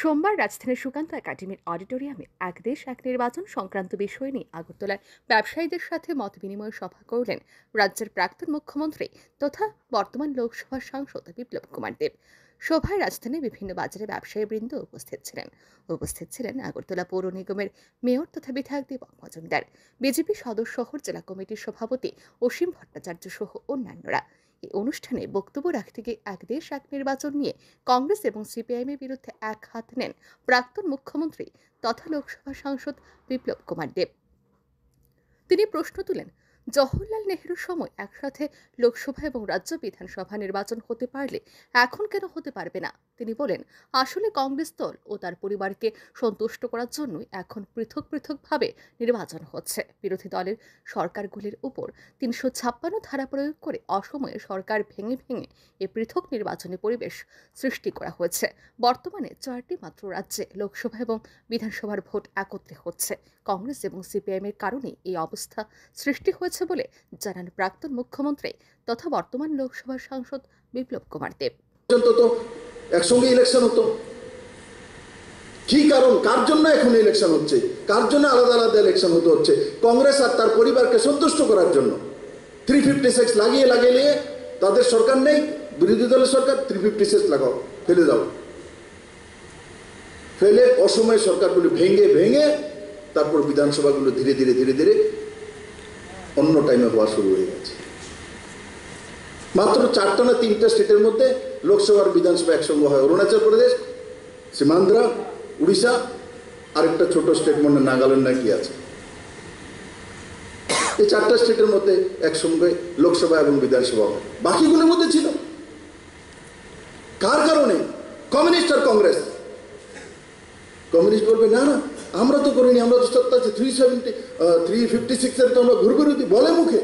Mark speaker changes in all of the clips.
Speaker 1: সোমবার রাজধানীর সুকান্ত একাডেমির অডিটোরিয়ামে এক দেশ এক নির্বাচন সংক্রান্ত বিষয় নিয়ে আগরতলার ব্যবসায়ীদের সাথে মত বিনিময় সভা করলেন রাজ্যের প্রাক্তন মুখ্যমন্ত্রী তথা বর্তমান লোকসভার সাংসদ বিপ্লব কুমার দেব। সভায় রাজধানীর বিভিন্ন বাজারে ব্যবসায়ীবৃন্দ উপস্থিত ছিলেন আগরতলা পৌর নিগমের মেয়র তথা বিধায়ক দীপক মজুমদার, বিজেপি সদর শহর জেলা কমিটির সভাপতি অসীম ভট্টাচার্য সহ অন্যান্যরা। এই অনুষ্ঠানে বক্তব্য রাখতে গিয়ে এক দেশ এক নির্বাচন নিয়ে কংগ্রেস এবং সিপিআইএমের বিরুদ্ধে এক হাত নেন প্রাক্তন মুখ্যমন্ত্রী তথা লোকসভা সাংসদ বিপ্লব কুমার দেব। তিনি প্রশ্ন তুলেন, জওহরলাল নেহরুর সময় একসাথে লোকসভা এবং রাজ্য বিধানসভা নির্বাচন হতে পারলে এখন কেন হতে পারবে না? তিনি বলেন, আসলে কংগ্রেস দল ও তার পরিবারকে সন্তুষ্ট করার জন্যই এখন পৃথকভাবে নির্বাচন হচ্ছে। বিরোধী দলের সরকারগুলির উপর ৩৫৬ ধারা প্রয়োগ করে অসময়ে সরকার ভেঙে এ পৃথক নির্বাচনী পরিবেশ সৃষ্টি করা হয়েছে। বর্তমানে 4টি মাত্র রাজ্যে লোকসভা এবং বিধানসভার ভোট একত্রে হচ্ছে। কংগ্রেস এবং সিপিআইএমের কারণে এই অবস্থা সৃষ্টি হয়েছে বলে জানান প্রাক্তন মুখ্যমন্ত্রী তথা বর্তমান লোকসভার সাংসদ বিপ্লব কুমার দেব।
Speaker 2: একসঙ্গে ইলেকশন হতো, কি কারণ, কার জন্য এখন ইলেকশন হচ্ছে, কার জন্য আলাদা আলাদা ইলেকশন হচ্ছে? কংগ্রেস আর তার পরিবারকে সন্তুষ্ট করার জন্য 356 লাগিয়ে তাদের সরকার নেই, বিরোধী দলের সরকার 356 লাগাও, ফেলে দাও, ফেলে অসময়ে সরকারগুলি ভেঙে তারপর বিধানসভাগুলো ধীরে ধীরে অন্য টাইমে হওয়া শুরু হয়ে গেছে। মাত্র 4টা না 3টা স্টেটের মধ্যে লোকসভার বিধানসভা একসঙ্গে হয়, অরুণাচল প্রদেশ, সীমান্ধ্রা, উড়িষ্যা, আরেকটা ছোট স্টেট মনে নাগাল্যান্ড নাকি আছে। এই 4টা স্টেটের মধ্যে একসঙ্গে লোকসভা এবং বিধানসভা হয়, বাকিগুলোর মধ্যে ছিল। কার কারণে? কমিউনিস্ট আর কংগ্রেস। কমিউনিস্ট বলবে, না আমরা তো করিনি, আমরা তো সত্তা আছে 356-এর তো আমরা ঘুরঘুরুতি বলে মুখে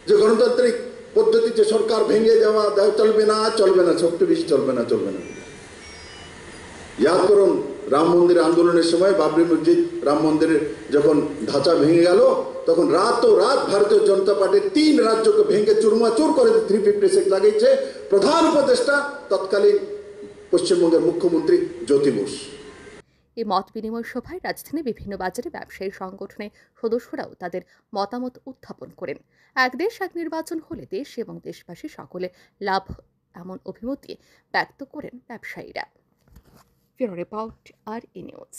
Speaker 2: যে গণতান্ত্রিক পদ্ধতিতে সরকার ভেঙে যাওয়া চলবে না, সবচেয়ে বেশি চলবে না। ইয়াদ করুন, রাম মন্দির আন্দোলনের সময় বাবরি মসজিদ রাম মন্দিরের যখন ধাঁচা ভেঙে গেল, তখন রাত ভারতীয় জনতা পার্টির 3 রাজ্যকে ভেঙে চুরমাচুর করে 356 লাগিয়েছে প্রধান উপদেষ্টা তৎকালীন পশ্চিমবঙ্গের মুখ্যমন্ত্রী জ্যোতি বোস।
Speaker 1: এই মত বিনিময় সভায় রাজধানীর বিভিন্ন বাজারে ব্যবসায়ী সংগঠনের সদস্যরাও তাদের মতামত উত্থাপন করেন। এক দেশ এক নির্বাচন হলে দেশ এবং দেশবাসী সকলে লাভ, এমন অভিমত ব্যক্ত করেন ব্যবসায়ীরা। ব্যুরো রিপোর্ট, আর ই নিউজ।